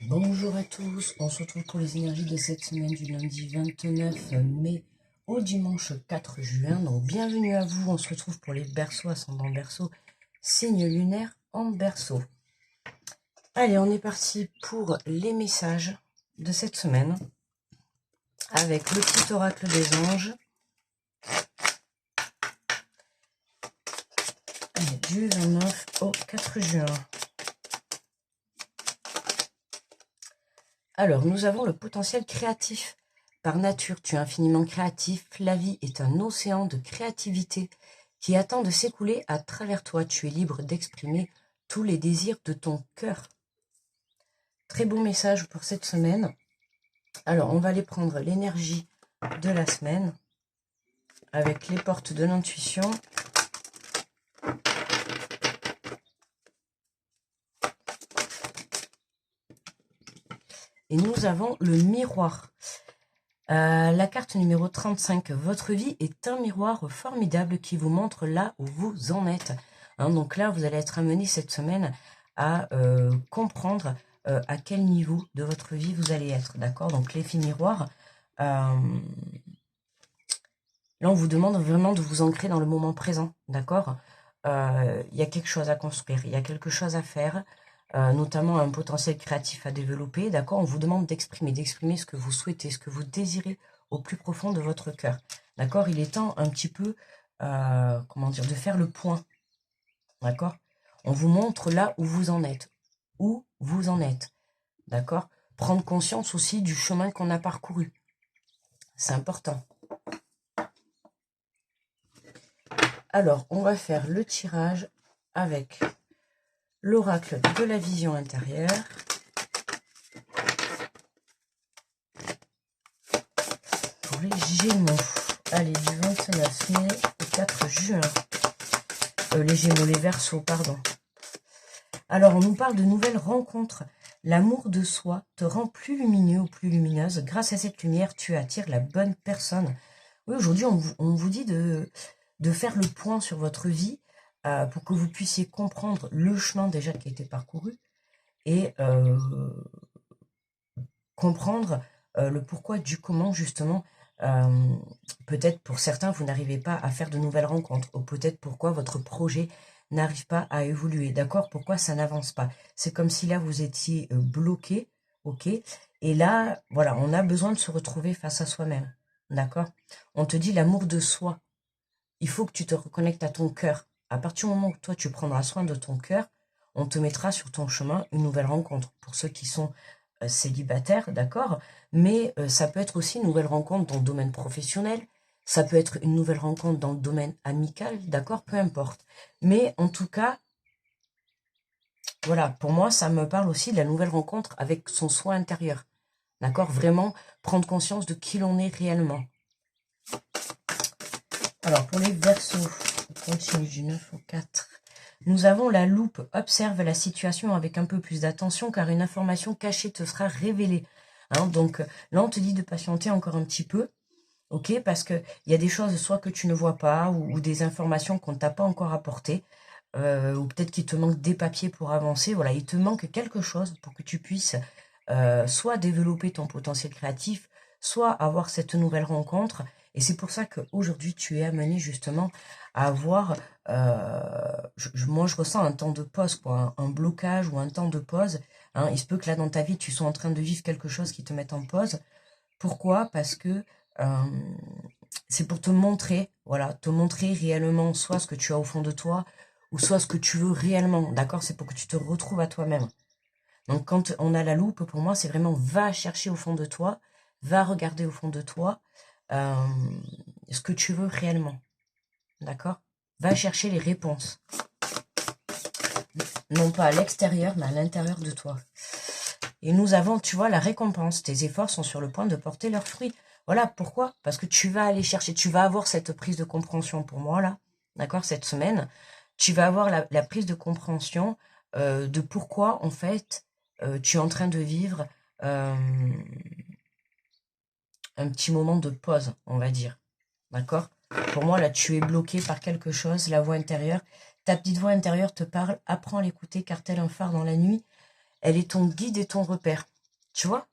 Bonjour à tous, on se retrouve pour les énergies de cette semaine du lundi 29 mai au dimanche 4 juin. Donc bienvenue à vous, on se retrouve pour les Berceaux, ascendant Berceau, signe lunaire en Berceau. Allez, on est parti pour les messages de cette semaine avec le petit oracle des anges. Allez, du 29 au 4 juin. Alors, nous avons le potentiel créatif. Par nature, tu es infiniment créatif. La vie est un océan de créativité qui attend de s'écouler à travers toi. Tu es libre d'exprimer tous les désirs de ton cœur. Très beau message pour cette semaine. Alors, on va aller prendre l'énergie de la semaine avec les portes de l'intuition. Et nous avons le miroir. La carte numéro 35, votre vie est un miroir formidable qui vous montre là où vous en êtes. Donc là, vous allez être amené cette semaine à comprendre à quel niveau de votre vie vous allez être, d'accord? Donc l'effet miroir, là on vous demande vraiment de vous ancrer dans le moment présent, d'accord? Il y a quelque chose à construire, il y a quelque chose à faire, notamment un potentiel créatif à développer, d'accord? On vous demande d'exprimer ce que vous souhaitez, ce que vous désirez au plus profond de votre cœur, d'accord? Il est temps un petit peu, comment dire, de faire le point, d'accord? On vous montre là où vous en êtes, d'accord? Prendre conscience aussi du chemin qu'on a parcouru, c'est important. Alors, on va faire le tirage avec l'oracle de la vision intérieure. Pour les Gémeaux. Allez, du 29 mai au 4 juin. Les Gémeaux, les Verseaux, pardon. Alors, on nous parle de nouvelles rencontres. L'amour de soi te rend plus lumineux ou plus lumineuse. Grâce à cette lumière, tu attires la bonne personne. Oui, aujourd'hui, on vous dit de faire le point sur votre vie pour que vous puissiez comprendre le chemin déjà qui a été parcouru et comprendre le pourquoi du comment, justement. Peut-être pour certains, vous n'arrivez pas à faire de nouvelles rencontres, ou peut-être pourquoi votre projet n'arrive pas à évoluer, d'accord? Pourquoi ça n'avance pas? C'est comme si là, vous étiez bloqué, ok? Et là, voilà, on a besoin de se retrouver face à soi-même, d'accord? On te dit l'amour de soi. Il faut que tu te reconnectes à ton cœur. À partir du moment où toi, tu prendras soin de ton cœur, on te mettra sur ton chemin une nouvelle rencontre. Pour ceux qui sont célibataires, d'accord? Mais ça peut être aussi une nouvelle rencontre dans le domaine professionnel. Ça peut être une nouvelle rencontre dans le domaine amical, d'accord? Peu importe. Mais en tout cas, voilà, pour moi, ça me parle aussi de la nouvelle rencontre avec son soi intérieur. D'accord? Vraiment prendre conscience de qui l'on est réellement. Alors, pour les Verseaux, on continue du 9 au 4. Nous avons la loupe. Observe la situation avec un peu plus d'attention car une information cachée te sera révélée. Donc, là, on te dit de patienter encore un petit peu. Ok, parce qu'il y a des choses soit que tu ne vois pas ou des informations qu'on ne t'a pas encore apportées. Ou peut-être qu'il te manque des papiers pour avancer. Voilà, il te manque quelque chose pour que tu puisses soit développer ton potentiel créatif, soit avoir cette nouvelle rencontre. Et c'est pour ça qu'aujourd'hui, tu es amené justement à avoir, moi je ressens un temps de pause, quoi, un blocage ou un temps de pause. Il se peut que là dans ta vie, tu sois en train de vivre quelque chose qui te mette en pause. Pourquoi? Parce que c'est pour te montrer, voilà, te montrer réellement soit ce que tu as au fond de toi, ou soit ce que tu veux réellement, d'accord? C'est pour que tu te retrouves à toi-même. Donc quand on a la loupe, pour moi, c'est vraiment va chercher au fond de toi, va regarder au fond de toi ce que tu veux réellement, d'accord? Va chercher les réponses. Non pas à l'extérieur, mais à l'intérieur de toi. Et nous avons, tu vois, la récompense. Tes efforts sont sur le point de porter leurs fruits. Voilà, pourquoi? Parce que tu vas aller chercher, tu vas avoir cette prise de compréhension pour moi, là, d'accord, cette semaine. Tu vas avoir la prise de compréhension de pourquoi, en fait, tu es en train de vivre un petit moment de pause, on va dire. D'accord? Pour moi, là, tu es bloqué par quelque chose, la voix intérieure. Ta petite voix intérieure te parle, apprends à l'écouter car tel un phare dans la nuit. elle est ton guide et ton repère. Tu vois?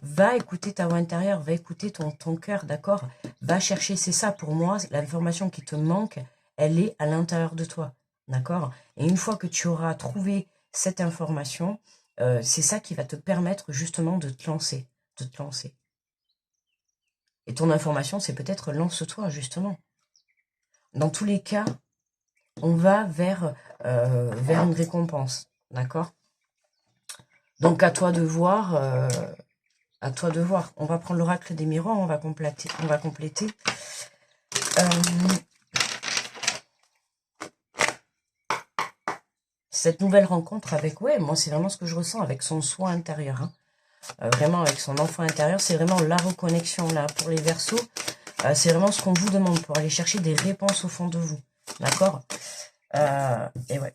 Va écouter ta voix intérieure, va écouter ton cœur, d'accord? Va chercher, c'est ça pour moi, l'information qui te manque, elle est à l'intérieur de toi, d'accord? Et une fois que tu auras trouvé cette information, c'est ça qui va te permettre justement de te lancer, de te lancer. Et ton information, c'est peut-être lance-toi, justement. Dans tous les cas, on va vers une récompense, d'accord? Donc à toi de voir, à toi de voir. On va prendre l'oracle des miroirs, on va compléter. Cette nouvelle rencontre avec, ouais, moi c'est vraiment ce que je ressens avec son soi intérieur, hein. Vraiment avec son enfant intérieur, c'est vraiment la reconnexion là pour les Verseaux. C'est vraiment ce qu'on vous demande pour aller chercher des réponses au fond de vous, d'accord? Et ouais.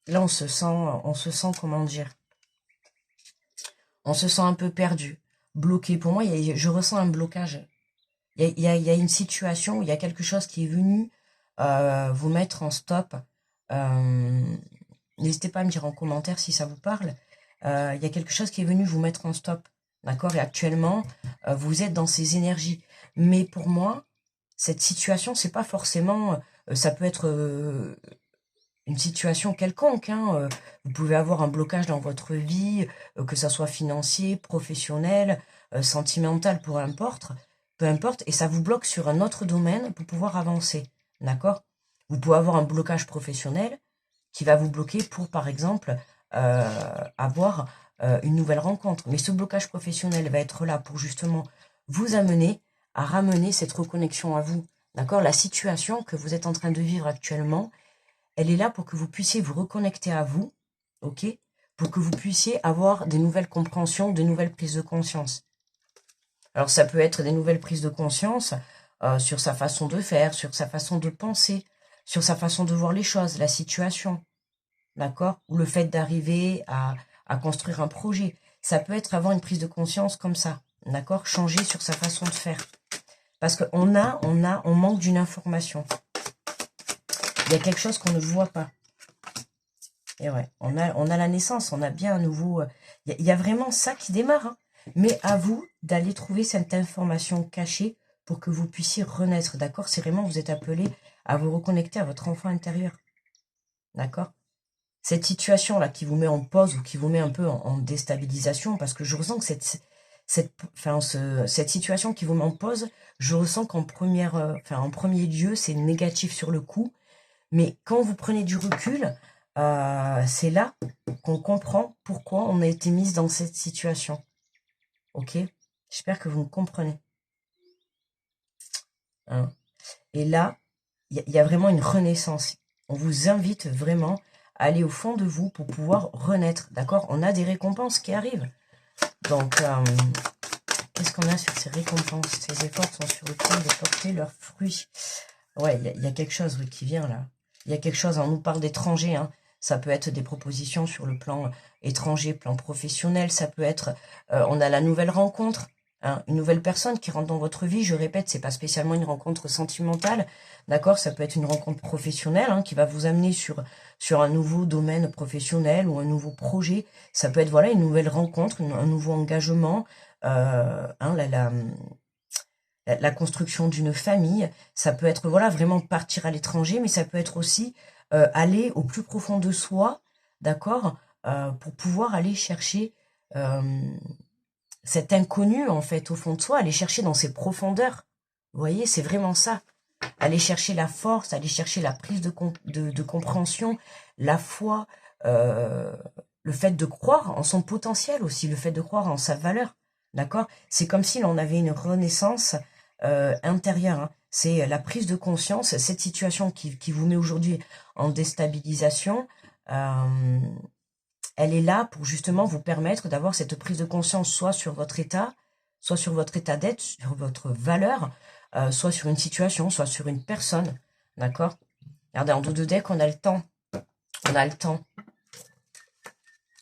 Là on se sent comment dire? On se sent un peu perdu, bloqué. Pour moi, je ressens un blocage. Il y a une situation, il y a quelque chose qui est venu vous mettre en stop. N'hésitez pas à me dire en commentaire si ça vous parle. Il y a quelque chose qui est venu vous mettre en stop. D'accord? Et actuellement, vous êtes dans ces énergies. Mais pour moi, cette situation, c'est pas forcément... ça peut être une situation quelconque, hein. Vous pouvez avoir un blocage dans votre vie, que ça soit financier, professionnel, sentimental, peu importe, et ça vous bloque sur un autre domaine pour pouvoir avancer, d'accord? Vous pouvez avoir un blocage professionnel qui va vous bloquer pour, par exemple, avoir une nouvelle rencontre. Mais ce blocage professionnel va être là pour justement vous amener à ramener cette reconnexion à vous, d'accord? La situation que vous êtes en train de vivre actuellement, elle est là pour que vous puissiez vous reconnecter à vous, ok? Pour que vous puissiez avoir des nouvelles compréhensions, des nouvelles prises de conscience. Alors ça peut être des nouvelles prises de conscience sur sa façon de faire, sur sa façon de penser, sur sa façon de voir les choses, la situation, d'accord? Ou le fait d'arriver à construire un projet. Ça peut être avoir une prise de conscience comme ça, d'accord? Changer sur sa façon de faire. Parce qu'on on manque d'une information. Il y a quelque chose qu'on ne voit pas. Et ouais, on a la naissance, on a bien un nouveau... Il y a vraiment ça qui démarre, hein. Mais à vous d'aller trouver cette information cachée pour que vous puissiez renaître, d'accord? C'est vraiment, vous êtes appelé à vous reconnecter à votre enfant intérieur, d'accord? Cette situation-là qui vous met en pause ou qui vous met un peu en déstabilisation, parce que je ressens que cette situation qui vous met en pause, je ressens en premier lieu, c'est négatif sur le coup, mais quand vous prenez du recul, c'est là qu'on comprend pourquoi on a été mis dans cette situation. Ok? J'espère que vous me comprenez. Hein? Et là, il y a vraiment une renaissance. On vous invite vraiment à aller au fond de vous pour pouvoir renaître. D'accord? On a des récompenses qui arrivent. Donc, qu'est-ce qu'on a sur ces récompenses? Ces efforts sont sur le point de porter leurs fruits. Ouais, il y a quelque chose qui vient là. Il y a quelque chose, on nous parle d'étrangers, hein. Ça peut être des propositions sur le plan étranger, plan professionnel. Ça peut être, on a la nouvelle rencontre, hein, une nouvelle personne qui rentre dans votre vie. Je répète, c'est pas spécialement une rencontre sentimentale, d'accord? Ça peut être une rencontre professionnelle, hein, qui va vous amener sur un nouveau domaine professionnel ou un nouveau projet. Ça peut être voilà une nouvelle rencontre, un nouveau engagement, hein, la construction d'une famille. Ça peut être voilà vraiment partir à l'étranger, mais ça peut être aussi aller au plus profond de soi, d'accord, pour pouvoir aller chercher cet inconnu en fait au fond de soi, aller chercher dans ses profondeurs. Vous voyez, c'est vraiment ça. Aller chercher la force, aller chercher la prise de compréhension, la foi, le fait de croire en son potentiel aussi, le fait de croire en sa valeur, d'accord? C'est comme si l'on avait une renaissance intérieure, hein. C'est la prise de conscience, cette situation qui vous met aujourd'hui en déstabilisation, elle est là pour justement vous permettre d'avoir cette prise de conscience soit sur votre état d'être, sur votre valeur, soit sur une situation, soit sur une personne, d'accord? Regardez, en dos de deck, on a le temps. On a le temps.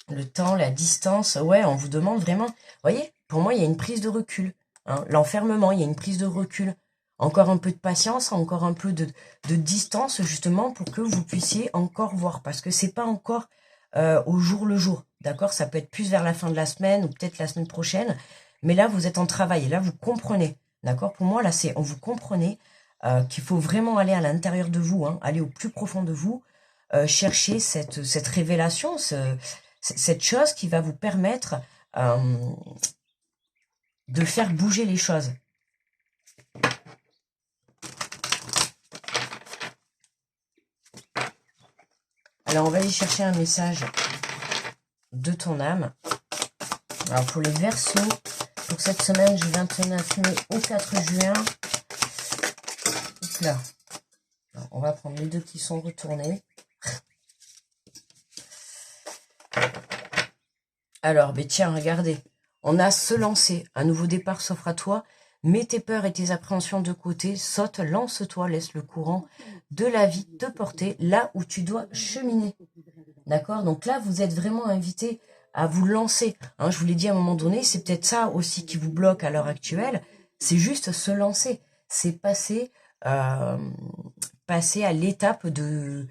Le temps, la distance, ouais, on vous demande vraiment... Vous voyez, pour moi, il y a une prise de recul. Hein, l'enfermement, il y a une prise de recul. Encore un peu de patience, encore un peu de distance, justement, pour que vous puissiez encore voir. Parce que c'est pas encore au jour le jour, d'accord? Ça peut être plus vers la fin de la semaine ou peut-être la semaine prochaine, mais là, vous êtes en travail et là, vous comprenez, d'accord? Pour moi, là, vous comprenez qu'il faut vraiment aller à l'intérieur de vous, hein, aller au plus profond de vous, chercher cette révélation, cette chose qui va vous permettre de faire bouger les choses. Alors, on va aller chercher un message de ton âme. Alors, pour les Verseaux, pour cette semaine du 29 mai au 4 juin, là, on va prendre les deux qui sont retournés. Alors, ben tiens, regardez, on a se lancer, un nouveau départ s'offre à toi, mets tes peurs et tes appréhensions de côté, saute, lance-toi, laisse le courant de la vie te porter là où tu dois cheminer. D'accord? Donc là, vous êtes vraiment invité à vous lancer. Hein, je vous l'ai dit à un moment donné, c'est peut-être ça aussi qui vous bloque à l'heure actuelle, c'est juste se lancer. C'est passer à l'étape de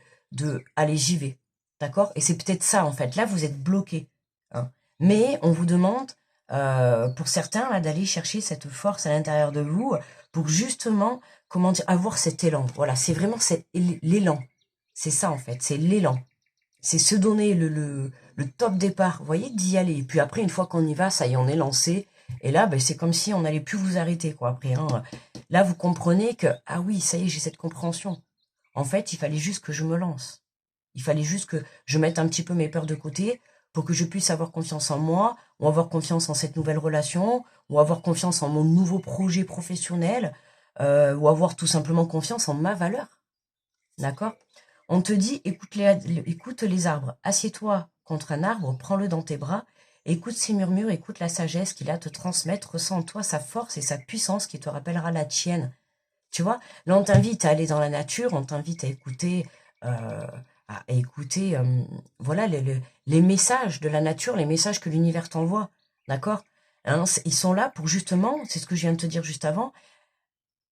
allez, j'y vais. D'accord? Et c'est peut-être ça, en fait. Là, vous êtes bloqué. Hein. Mais on vous demande, pour certains, là, d'aller chercher cette force à l'intérieur de vous pour justement, comment dire, avoir cet élan. Voilà, c'est vraiment l'élan. C'est ça, en fait, c'est l'élan. C'est se donner le top départ, vous voyez, d'y aller. Et puis après, une fois qu'on y va, ça y est, on est lancé. Et là, ben, c'est comme si on n'allait plus vous arrêter, quoi, après. Hein. Là, vous comprenez que, ah oui, ça y est, j'ai cette compréhension. En fait, il fallait juste que je me lance. Il fallait juste que je mette un petit peu mes peurs de côté pour que je puisse avoir confiance en moi, ou avoir confiance en cette nouvelle relation, ou avoir confiance en mon nouveau projet professionnel, ou avoir tout simplement confiance en ma valeur. D'accord? On te dit, écoute les arbres, assieds-toi contre un arbre, prends-le dans tes bras, écoute ses murmures, écoute la sagesse qu'il a à te transmettre, ressens en toi sa force et sa puissance qui te rappellera la tienne. Tu vois, là on t'invite à aller dans la nature, on t'invite à écouter, voilà, les messages de la nature, les messages que l'univers t'envoie, d'accord? Hein, ils sont là pour justement, c'est ce que je viens de te dire juste avant,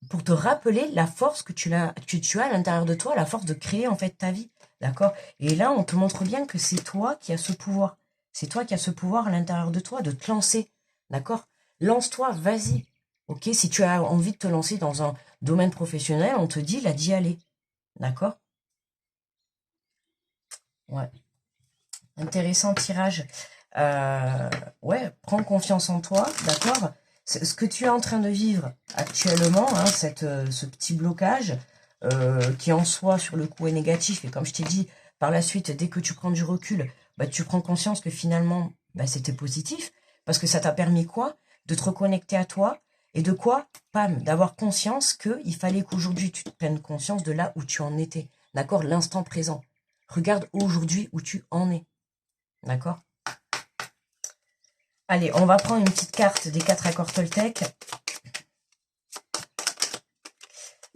pour te rappeler la force que tu as à l'intérieur de toi, la force de créer en fait ta vie, d'accord? Et là, on te montre bien que c'est toi qui as ce pouvoir. C'est toi qui as ce pouvoir à l'intérieur de toi de te lancer, d'accord? Lance-toi, vas-y. Ok, si tu as envie de te lancer dans un domaine professionnel, on te dit là d'y aller, d'accord? Ouais, intéressant tirage. Ouais, prends confiance en toi, d'accord? Ce que tu es en train de vivre actuellement, hein, ce petit blocage, qui en soi sur le coup est négatif, et comme je t'ai dit, par la suite, dès que tu prends du recul, bah, tu prends conscience que finalement, bah, c'était positif, parce que ça t'a permis quoi? De te reconnecter à toi, et de quoi? Pam, d'avoir conscience qu'il fallait qu'aujourd'hui tu te prennes conscience de là où tu en étais, d'accord? L'instant présent. Regarde aujourd'hui où tu en es, d'accord? Allez, on va prendre une petite carte des 4 accords Toltec.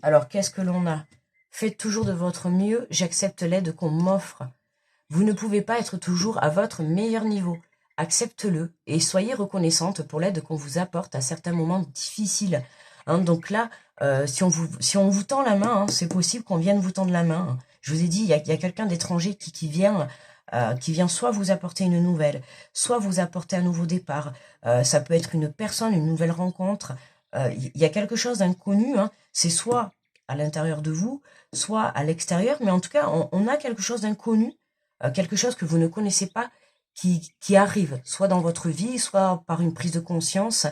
Alors, qu'est-ce que l'on a? Faites toujours de votre mieux, j'accepte l'aide qu'on m'offre. Vous ne pouvez pas être toujours à votre meilleur niveau. Accepte-le et soyez reconnaissante pour l'aide qu'on vous apporte à certains moments difficiles. Hein, donc là, si on vous tend la main, hein, c'est possible qu'on vienne vous tendre la main. Hein. Je vous ai dit, il y a quelqu'un d'étranger qui vient soit vous apporter une nouvelle, soit vous apporter un nouveau départ. Ça peut être une personne, une nouvelle rencontre. Il y a quelque chose d'inconnu. Hein. C'est soit à l'intérieur de vous, soit à l'extérieur, mais en tout cas, on a quelque chose d'inconnu, quelque chose que vous ne connaissez pas, qui arrive, soit dans votre vie, soit par une prise de conscience.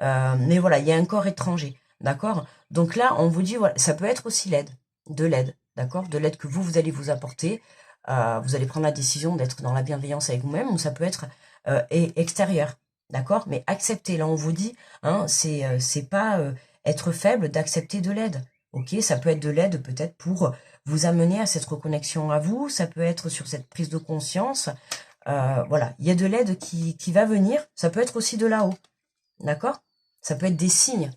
Mais voilà, il y a un corps étranger, d'accord? Donc là, on vous dit, voilà, ça peut être aussi de l'aide, d'accord? De l'aide que vous allez vous apporter. Vous allez prendre la décision d'être dans la bienveillance avec vous-même, ou ça peut être extérieur, d'accord? Mais acceptez, là on vous dit, hein, c'est pas être faible d'accepter de l'aide, ok? Ça peut être de l'aide peut-être pour vous amener à cette reconnexion à vous, ça peut être sur cette prise de conscience, voilà, il y a de l'aide qui va venir, ça peut être aussi de là-haut, d'accord? Ça peut être des signes.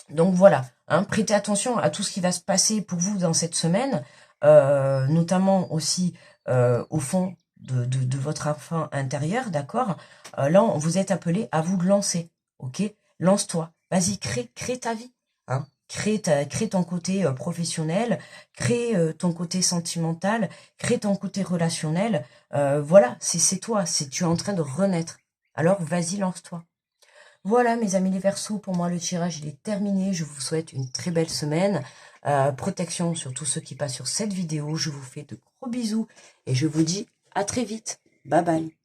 Donc voilà, hein, prêtez attention à tout ce qui va se passer pour vous dans cette semaine, notamment aussi au fond de votre enfant intérieur, d'accord? Là, vous êtes appelé à vous lancer, ok? Lance-toi, vas-y, crée ta vie, hein? crée ton côté professionnel, crée ton côté sentimental, crée ton côté relationnel. Voilà, c'est toi, tu es en train de renaître. Alors vas-y, lance-toi. Voilà mes amis les Verseaux, pour moi le tirage il est terminé. Je vous souhaite une très belle semaine. Protection sur tous ceux qui passent sur cette vidéo. Je vous fais de gros bisous et je vous dis à très vite. Bye bye.